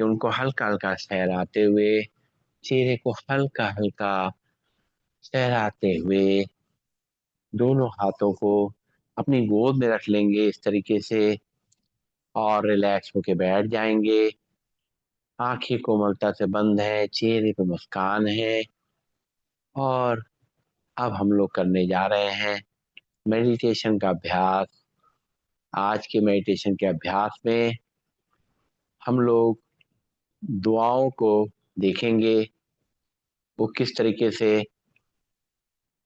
कि उनको हल्का हल्का सहलाते हुए, चेहरे को हल्का हल्का सहलाते हुए दोनों हाथों को अपनी गोद में रख लेंगे इस तरीके से और रिलैक्स होके बैठ जाएंगे। आंखें कोमलता से बंद है, चेहरे पे मुस्कान है। और अब हम लोग करने जा रहे हैं मेडिटेशन का अभ्यास। आज के मेडिटेशन के अभ्यास में हम लोग दुआओं को देखेंगे, वो किस तरीके से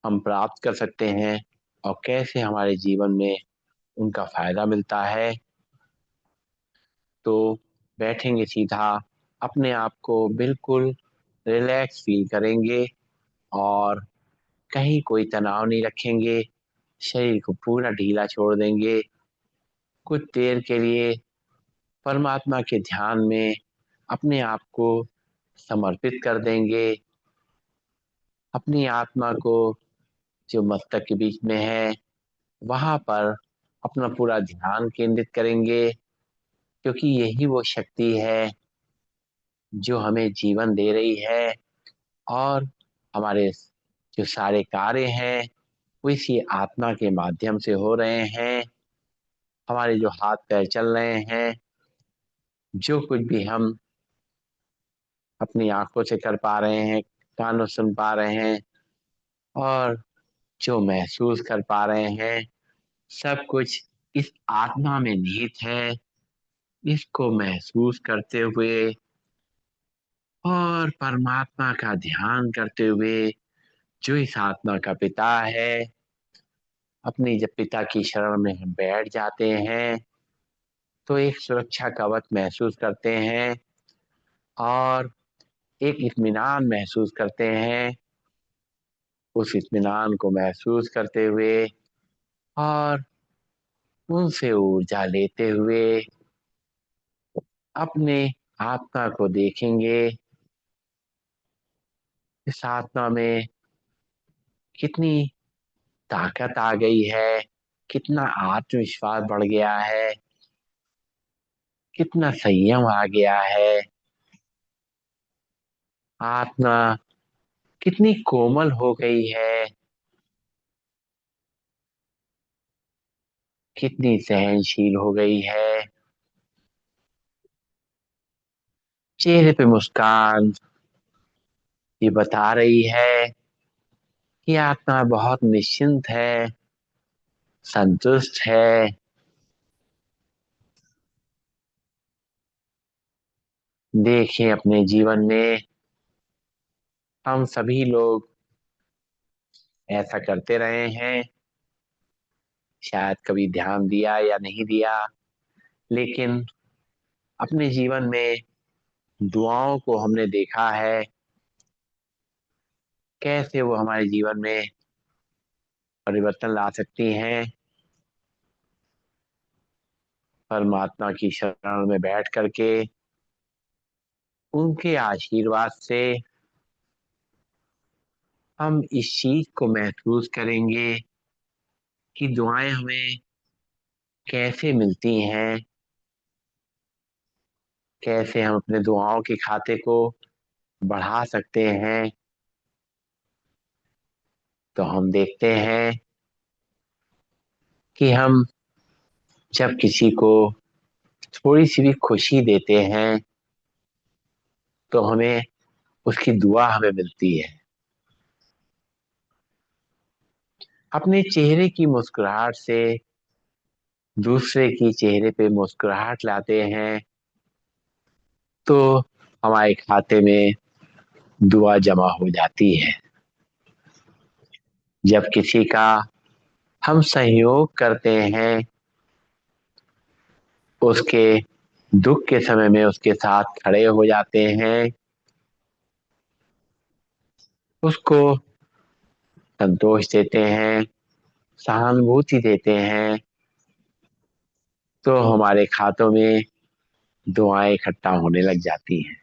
हम प्राप्त कर सकते हैं और कैसे हमारे जीवन में उनका फायदा मिलता है। तो बैठेंगे सीधा, अपने आप को बिल्कुल रिलैक्स फील करेंगे और कहीं कोई तनाव नहीं रखेंगे। शरीर को पूरा ढीला छोड़ देंगे। कुछ देर के लिए परमात्मा के ध्यान में अपने आप को समर्पित कर देंगे। अपनी आत्मा को जो मस्तक के बीच में है वहां पर अपना पूरा ध्यान केंद्रित करेंगे, क्योंकि यही वो शक्ति है जो हमें जीवन दे रही है और हमारे जो सारे कार्य हैं वो इसी आत्मा के माध्यम से हो रहे हैं। हमारे जो हाथ पैर चल रहे हैं, जो कुछ भी हम अपनी आंखों से कर पा रहे हैं, कानों से सुन पा रहे हैं और जो महसूस कर पा रहे हैं, सब कुछ इस आत्मा में निहित है। इसको महसूस करते हुए और परमात्मा का ध्यान करते हुए, जो इस आत्मा का पिता है, अपनी जब पिता की शरण में हम बैठ जाते हैं तो एक सुरक्षा कवच महसूस करते हैं और एक इत्मीनान महसूस करते हैं। उस इत्मीनान को महसूस करते हुए और उनसे ऊर्जा लेते हुए अपने आत्मा को देखेंगे। इस आत्मा में कितनी ताकत आ गई है, कितना आत्मविश्वास बढ़ गया है, कितना संयम आ गया है। आत्मा कितनी कोमल हो गई है, कितनी सहनशील हो गई है। चेहरे पे मुस्कान ये बता रही है कि आत्मा बहुत निश्चिंत है, संतुष्ट है। देखें अपने जीवन में हम सभी लोग ऐसा करते रहे हैं, शायद कभी ध्यान दिया या नहीं दिया, लेकिन अपने जीवन में दुआओं को हमने देखा है कैसे वो हमारे जीवन में परिवर्तन ला सकती हैं। परमात्मा की शरण में बैठ करके उनके आशीर्वाद से हम इस चीज को महसूस करेंगे कि दुआएं हमें कैसे मिलती हैं, कैसे हम अपने दुआओं के खाते को बढ़ा सकते हैं। तो हम देखते हैं कि हम जब किसी को थोड़ी सी भी खुशी देते हैं तो हमें उसकी दुआ हमें मिलती है। अपने चेहरे की मुस्कुराहट से दूसरे की चेहरे पे मुस्कुराहट लाते हैं तो हमारे खाते में दुआ जमा हो जाती है। जब किसी का हम सहयोग करते हैं, उसके दुख के समय में उसके साथ खड़े हो जाते हैं, उसको संतोष देते हैं, सहानुभूति देते हैं, तो हमारे खातों में दुआएं इकट्ठा होने लग जाती हैं।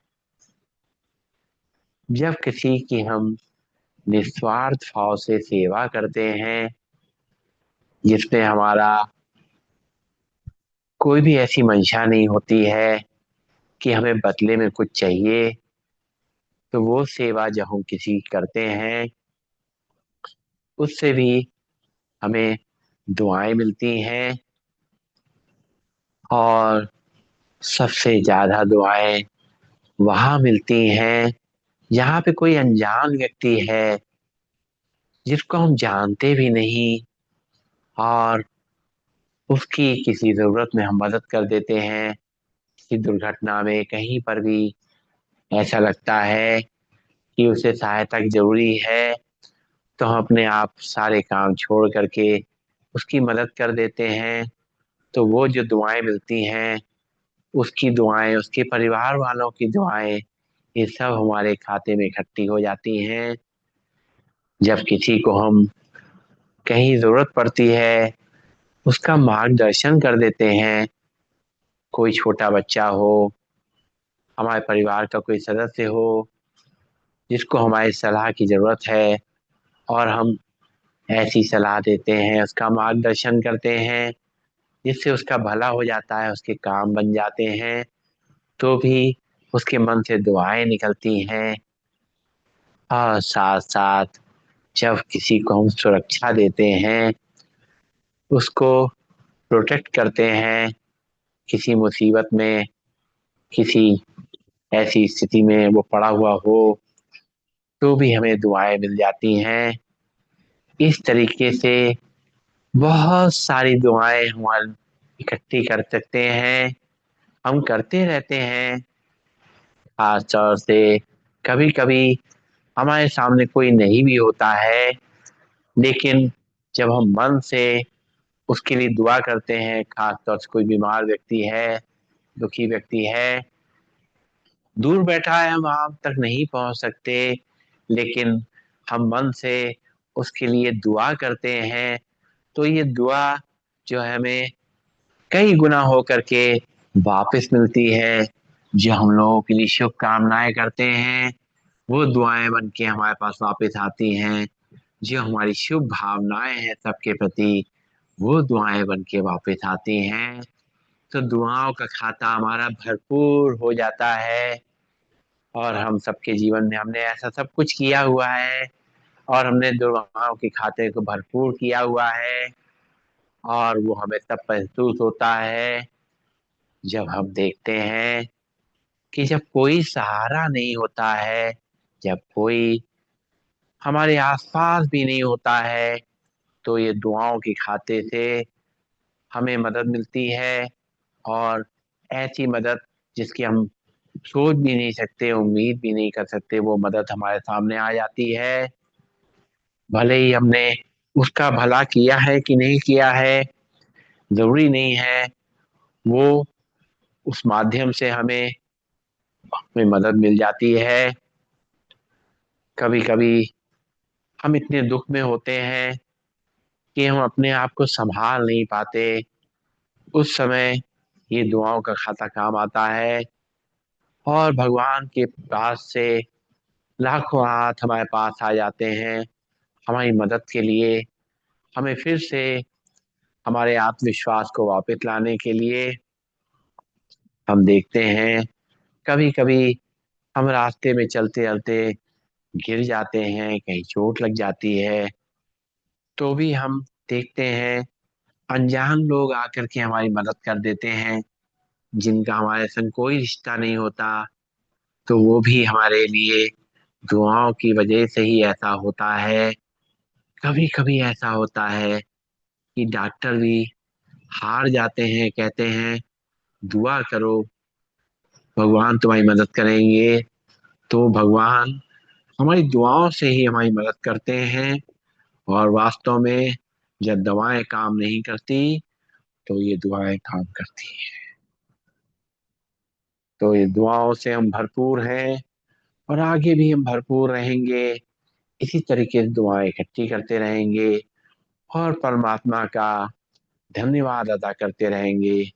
जब किसी की हम निस्वार्थ भाव से सेवा करते हैं, जिसमें हमारा कोई भी ऐसी मंशा नहीं होती है कि हमें बदले में कुछ चाहिए, तो वो सेवा जब हम किसी की करते हैं उससे भी हमें दुआएं मिलती हैं। और सबसे ज्यादा दुआएं वहां मिलती हैं जहाँ पे कोई अनजान व्यक्ति है जिसको हम जानते भी नहीं, और उसकी किसी जरूरत में हम मदद कर देते हैं। किसी दुर्घटना में कहीं पर भी ऐसा लगता है कि उसे सहायता की जरूरी है, तो हम अपने आप सारे काम छोड़ करके उसकी मदद कर देते हैं। तो वो जो दुआएं मिलती हैं, उसकी दुआएं, उसके परिवार वालों की दुआएं, ये सब हमारे खाते में इकट्ठी हो जाती हैं। जब किसी को हम कहीं जरूरत पड़ती है, उसका मार्गदर्शन कर देते हैं। कोई छोटा बच्चा हो, हमारे परिवार का कोई सदस्य हो जिसको हमारी सलाह की जरूरत है, और हम ऐसी सलाह देते हैं, उसका मार्गदर्शन करते हैं, जिससे उसका भला हो जाता है, उसके काम बन जाते हैं, तो भी उसके मन से दुआएं निकलती हैं। और साथ साथ जब किसी को हम सुरक्षा देते हैं, उसको प्रोटेक्ट करते हैं, किसी मुसीबत में, किसी ऐसी स्थिति में वो पड़ा हुआ हो, तो भी हमें दुआएं मिल जाती हैं। इस तरीके से बहुत सारी दुआएं हम इकट्ठी कर सकते हैं, हम करते रहते हैं। खास तौर से कभी कभी हमारे सामने कोई नहीं भी होता है, लेकिन जब हम मन से उसके लिए दुआ करते हैं, खास तौर से कोई बीमार व्यक्ति है, दुखी व्यक्ति है, दूर बैठा है, हम वहां तक नहीं पहुंच सकते, लेकिन हम मन से उसके लिए दुआ करते हैं, तो ये दुआ जो है हमें कई गुना हो करके वापस मिलती है। जो हम लोगों के लिए शुभकामनाएं करते हैं, वो दुआएं बन के हमारे पास वापस आती हैं। जो हमारी शुभ भावनाएं हैं सबके प्रति, वो दुआएं बन के वापस आती हैं। तो दुआओं का खाता हमारा भरपूर हो जाता है, और हम सबके जीवन में हमने ऐसा सब कुछ किया हुआ है, और हमने दुआओं के खाते को भरपूर किया हुआ है। और वो हमें तब महसूस होता है जब हम देखते हैं कि जब कोई सहारा नहीं होता है, जब कोई हमारे आसपास भी नहीं होता है, तो ये दुआओं के खाते से हमें मदद मिलती है। और ऐसी मदद जिसकी हम सोच भी नहीं सकते, उम्मीद भी नहीं कर सकते, वो मदद हमारे सामने आ जाती है। भले ही हमने उसका भला किया है कि नहीं किया है, जरूरी नहीं है। वो उस माध्यम से हमें मदद मिल जाती है। कभी कभी हम इतने दुख में होते हैं कि हम अपने आप को संभाल नहीं पाते, उस समय ये दुआओं का खाता काम आता है, और भगवान के पास से लाखों हाथ हमारे पास आ जाते हैं हमारी मदद के लिए, हमें फिर से हमारे आत्मविश्वास को वापस लाने के लिए। हम देखते हैं कभी कभी हम रास्ते में चलते चलते गिर जाते हैं, कहीं चोट लग जाती है, तो भी हम देखते हैं अनजान लोग आकर के हमारी मदद कर देते हैं, जिनका हमारे संग कोई रिश्ता नहीं होता, तो वो भी हमारे लिए दुआओं की वजह से ही ऐसा होता है। कभी कभी ऐसा होता है कि डॉक्टर भी हार जाते हैं, कहते हैं दुआ करो, भगवान तुम्हारी मदद करेंगे। तो भगवान हमारी दुआओं से ही हमारी मदद करते हैं। और वास्तव में जब दवाएं काम नहीं करती, तो ये दुआएं काम करती हैं। तो ये दुआओं से हम भरपूर हैं, और आगे भी हम भरपूर रहेंगे। इसी तरीके से दुआएं इकट्ठी करते रहेंगे, और परमात्मा का धन्यवाद अदा करते रहेंगे,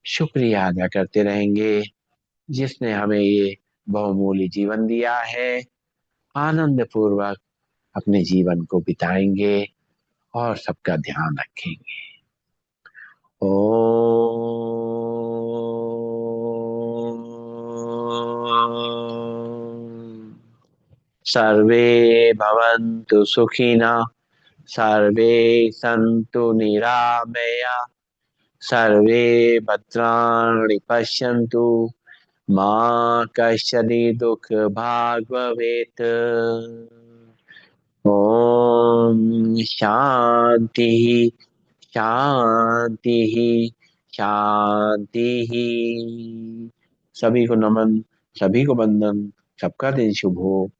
शुक्रिया अदा करते रहेंगे, जिसने हमें ये बहुमूल्य जीवन दिया है। आनंद पूर्वक अपने जीवन को बिताएंगे, और सबका ध्यान रखेंगे। ओ सर्वे भवन्तु सुखिनः, सर्वे सन्तु निरामया, सर्वे भद्राणि पश्यन्तु, मा कश्चित् दुःखभाग् भवेत्। ओम शांति शांति शांति। सभी को नमन, सभी को वंदन, सबका दिन शुभ हो।